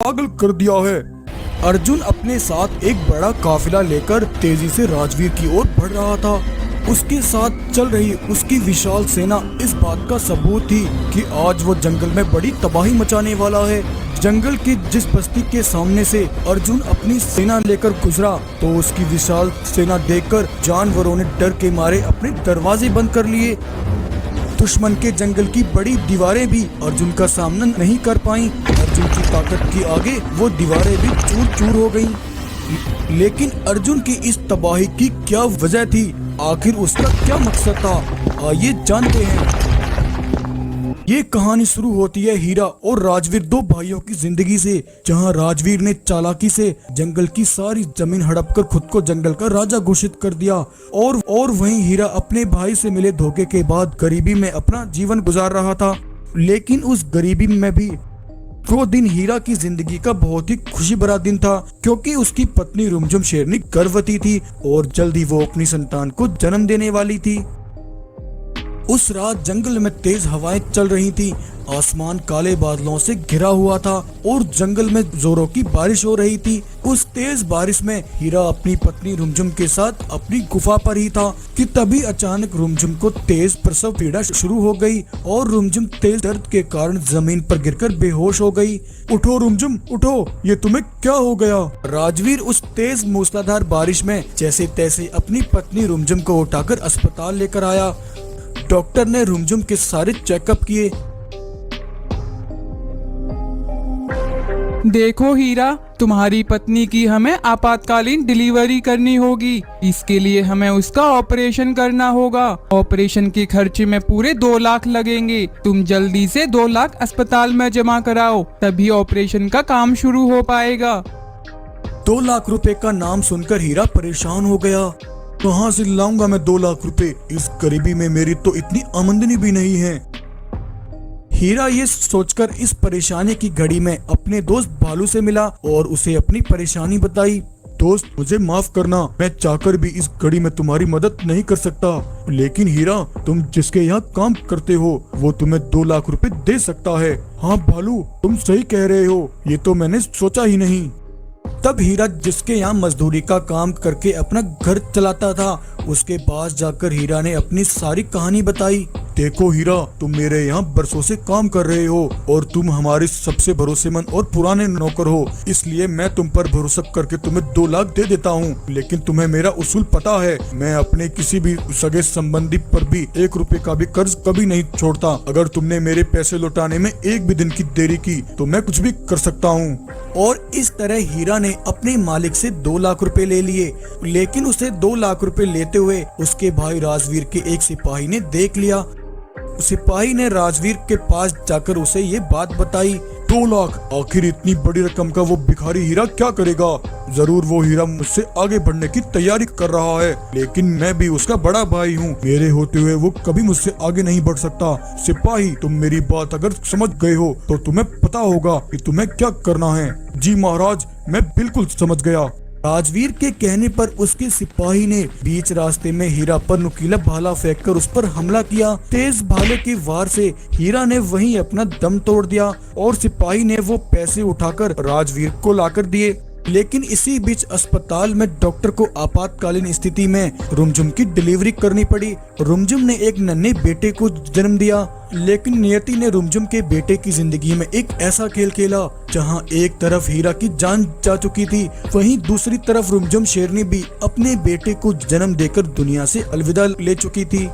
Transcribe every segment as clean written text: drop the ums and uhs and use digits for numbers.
पागल कर दिया है। अर्जुन अपने साथ एक बड़ा काफिला लेकर तेजी से राजवीर की ओर बढ़ रहा था। उसके साथ चल रही उसकी विशाल सेना इस बात का सबूत थी कि आज वो जंगल में बड़ी तबाही मचाने वाला है। जंगल की जिस बस्ती के सामने से अर्जुन अपनी सेना लेकर गुजरा तो उसकी विशाल सेना देखकर जानवरों ने डर के मारे अपने दरवाजे बंद कर लिए। दुश्मन के जंगल की बड़ी दीवारें भी अर्जुन का सामना नहीं कर पाईं। अर्जुन की ताकत के आगे वो दीवारें भी चूर चूर हो गईं। लेकिन अर्जुन की इस तबाही की क्या वजह थी? आखिर उसका क्या मकसद था? आइए जानते हैं। ये कहानी शुरू होती है हीरा और राजवीर दो भाइयों की जिंदगी से, जहां राजवीर ने चालाकी से जंगल की सारी जमीन हड़प कर खुद को जंगल का राजा घोषित कर दिया और वहीं हीरा अपने भाई से मिले धोखे के बाद गरीबी में अपना जीवन गुजार रहा था। लेकिन उस गरीबी में भी वो दिन हीरा की जिंदगी का बहुत ही खुशी भरा दिन था, क्योंकि उसकी पत्नी रुमझुम शेरनी गर्भवती थी और जल्दी वो अपनी संतान को जन्म देने वाली थी। उस रात जंगल में तेज हवाएं चल रही थी, आसमान काले बादलों से घिरा हुआ था और जंगल में जोरों की बारिश हो रही थी। उस तेज बारिश में हीरा अपनी पत्नी रुमझुम के साथ अपनी गुफा पर ही था कि तभी अचानक रुमझुम को तेज प्रसव पीड़ा शुरू हो गई और रुमझुम तेज दर्द के कारण जमीन पर गिरकर बेहोश हो गई। उठो रुमझुम उठो, ये तुम्हें क्या हो गया? राजवीर उस तेज मूसलाधार बारिश में जैसे तैसे अपनी पत्नी रुमझुम को उठाकर अस्पताल लेकर आया। डॉक्टर ने रुमझुम के सारे चेकअप किए। देखो हीरा, तुम्हारी पत्नी की हमें आपातकालीन डिलीवरी करनी होगी। इसके लिए हमें उसका ऑपरेशन करना होगा। ऑपरेशन के खर्चे में पूरे 2 लाख लगेंगे। तुम जल्दी से 2 लाख अस्पताल में जमा कराओ, तभी ऑपरेशन का काम शुरू हो पाएगा। 2 लाख रुपए का नाम सुनकर हीरा परेशान हो गया। कहाँ से लाऊंगा मैं 2 लाख रुपए? इस गरीबी में मेरी तो इतनी आमदनी भी नहीं है। हीरा ये सोचकर इस परेशानी की घड़ी में अपने दोस्त भालू से मिला और उसे अपनी परेशानी बताई। दोस्त, मुझे माफ करना, मैं चाहकर भी इस घड़ी में तुम्हारी मदद नहीं कर सकता। लेकिन हीरा, तुम जिसके यहाँ काम करते हो वो तुम्हें 2 लाख रुपए दे सकता है। हाँ भालू, तुम सही कह रहे हो, ये तो मैंने सोचा ही नहीं। तब हीरा जिसके यहाँ मजदूरी का काम करके अपना घर चलाता था, उसके पास जाकर हीरा ने अपनी सारी कहानी बताई। देखो हीरा, तुम मेरे यहाँ बरसों से काम कर रहे हो और तुम हमारे सबसे भरोसेमंद और पुराने नौकर हो, इसलिए मैं तुम पर भरोसा करके तुम्हें 2 लाख दे देता हूँ। लेकिन तुम्हें मेरा उसूल पता है, मैं अपने किसी भी सगे संबंधी पर भी 1 रुपए का भी कर्ज कभी नहीं छोड़ता। अगर तुमने मेरे पैसे लौटाने में एक भी दिन की देरी की तो मैं कुछ भी कर सकता हूँ। और इस तरह हीरा ने अपने मालिक से 2 लाख रुपए ले लिए। लेकिन उसे 2 लाख रुपए लेते हुए उसके भाई राजवीर के एक सिपाही ने देख लिया। सिपाही ने राजवीर के पास जाकर उसे ये बात बताई। 2 लाख, आखिर इतनी बड़ी रकम का वो भिखारी हीरा क्या करेगा? जरूर वो हीरा मुझसे आगे बढ़ने की तैयारी कर रहा है, लेकिन मैं भी उसका बड़ा भाई हूँ। मेरे होते हुए वो कभी मुझसे आगे नहीं बढ़ सकता। सिपाही, तुम मेरी बात अगर समझ गए हो तो तुम्हें पता होगा कि तुम्हें क्या करना है। जी महाराज, मैं बिल्कुल समझ गया। राजवीर के कहने पर उसके सिपाही ने बीच रास्ते में हीरा पर नुकीला भाला फेंककर उस पर हमला किया। तेज भाले के वार से हीरा ने वहीं अपना दम तोड़ दिया और सिपाही ने वो पैसे उठाकर राजवीर को लाकर दिए। लेकिन इसी बीच अस्पताल में डॉक्टर को आपातकालीन स्थिति में रुमझुम की डिलीवरी करनी पड़ी। रुमझुम ने एक नन्हे बेटे को जन्म दिया, लेकिन नियति ने रुमझुम के बेटे की जिंदगी में एक ऐसा खेल खेला जहां एक तरफ हीरा की जान जा चुकी थी, वहीं दूसरी तरफ रुमझुम शेरनी भी अपने बेटे को जन्म देकर दुनिया से अलविदा ले चुकी थी।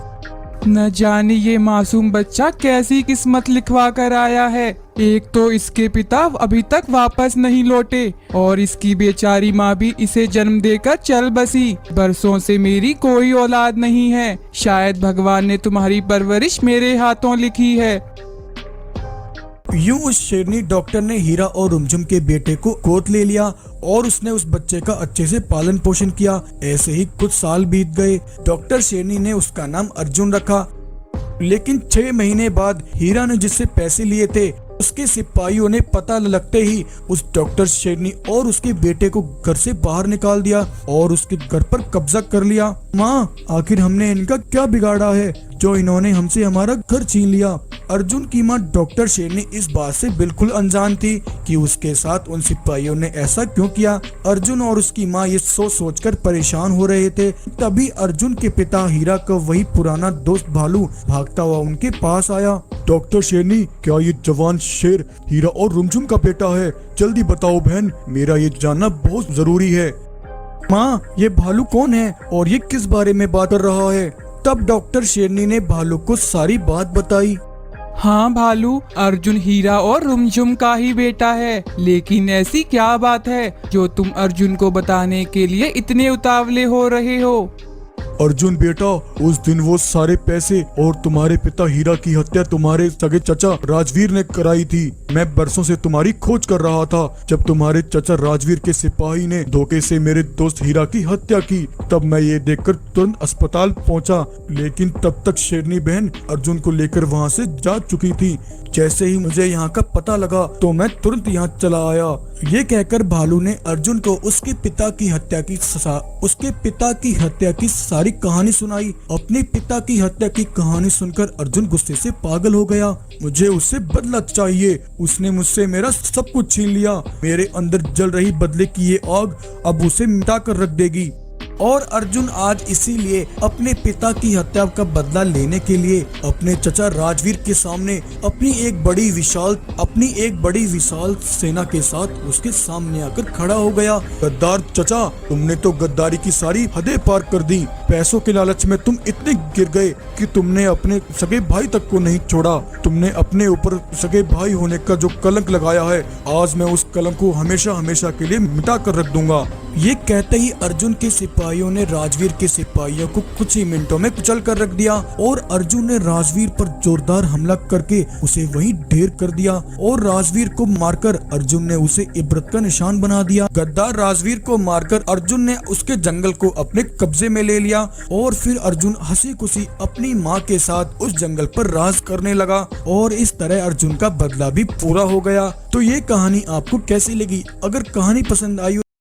न जाने ये मासूम बच्चा कैसी किस्मत लिखवा कर आया है। एक तो इसके पिता अभी तक वापस नहीं लौटे और इसकी बेचारी माँ भी इसे जन्म देकर चल बसी। बरसों से मेरी कोई औलाद नहीं है। शायद भगवान ने तुम्हारी परवरिश मेरे हाथों लिखी है। यूं उस शेरनी डॉक्टर ने हीरा और रुमझुम के बेटे को गोद ले लिया और उसने उस बच्चे का अच्छे से पालन पोषण किया। ऐसे ही कुछ साल बीत गए। डॉक्टर शेरनी ने उसका नाम अर्जुन रखा। लेकिन 6 महीने बाद हीरा ने जिससे पैसे लिए थे, उसके सिपाहियों ने पता लगते ही उस डॉक्टर शेरनी और उसके बेटे को घर से बाहर निकाल दिया और उसके घर पर कब्जा कर लिया। माँ, आखिर हमने इनका क्या बिगाड़ा है जो इन्होंने हमसे हमारा घर छीन लिया। अर्जुन की माँ डॉक्टर शेरनी इस बात से बिल्कुल अनजान थी कि उसके साथ उन सिपाहियों ने ऐसा क्यों किया। अर्जुन और उसकी माँ ये सोचकर परेशान हो रहे थे। तभी अर्जुन के पिता हीरा का वही पुराना दोस्त भालू भागता हुआ उनके पास आया। डॉक्टर शेरनी, क्या ये जवान शेर हीरा और रुमझुम का बेटा है? जल्दी बताओ बहन, मेरा ये जानना बहुत जरूरी है। माँ, ये भालू कौन है और ये किस बारे में बात कर रहा है? तब डॉक्टर शेरनी ने भालू को सारी बात बताई। हाँ भालू, अर्जुन हीरा और रुमझुम का ही बेटा है। लेकिन ऐसी क्या बात है जो तुम अर्जुन को बताने के लिए इतने उतावले हो रहे हो? अर्जुन बेटा, उस दिन वो सारे पैसे और तुम्हारे पिता हीरा की हत्या तुम्हारे सगे चचा राजवीर ने कराई थी। मैं बरसों से तुम्हारी खोज कर रहा था। जब तुम्हारे चचा राजवीर के सिपाही ने धोखे से मेरे दोस्त हीरा की हत्या की, तब मैं ये देखकर तुरंत अस्पताल पहुंचा। लेकिन तब तक शेरनी बहन अर्जुन को लेकर वहां से जा चुकी थी। जैसे ही मुझे यहाँ का पता लगा तो मैं तुरंत यहाँ चला आया। ये कहकर भालू ने अर्जुन को उसके पिता की हत्या की सारी कहानी सुनाई। अपने पिता की हत्या की कहानी सुनकर अर्जुन गुस्से से पागल हो गया। मुझे उससे बदला चाहिए। उसने मुझसे मेरा सब कुछ छीन लिया। मेरे अंदर जल रही बदले की ये आग अब उसे मिटा कर रख देगी। और अर्जुन आज इसीलिए अपने पिता की हत्या का बदला लेने के लिए अपने चचा राजवीर के सामने अपनी एक बड़ी विशाल सेना के साथ उसके सामने आकर खड़ा हो गया। गद्दार चचा, तुमने तो गद्दारी की सारी हदें पार कर दी। पैसों के लालच में तुम इतने गिर गए कि तुमने अपने सगे भाई तक को नहीं छोड़ा। तुमने अपने ऊपर सगे भाई होने का जो कलंक लगाया है, आज मैं उस कलंक को हमेशा हमेशा के लिए मिटा कर रख दूंगा। ये कहते ही अर्जुन के सिपाहियों ने राजवीर के सिपाहियों को कुछ ही मिनटों में कुचल कर रख दिया और अर्जुन ने राजवीर पर जोरदार हमला करके उसे वहीं ढेर कर दिया और राजवीर को मारकर अर्जुन ने उसे इबरत का निशान बना दिया। गद्दार राजवीर को मारकर अर्जुन ने उसके जंगल को अपने कब्जे में ले लिया और फिर अर्जुन हंसी खुशी अपनी माँ के साथ उस जंगल पर राज करने लगा और इस तरह अर्जुन का बदला भी पूरा हो गया। तो ये कहानी आपको कैसी लगी? अगर कहानी पसंद आई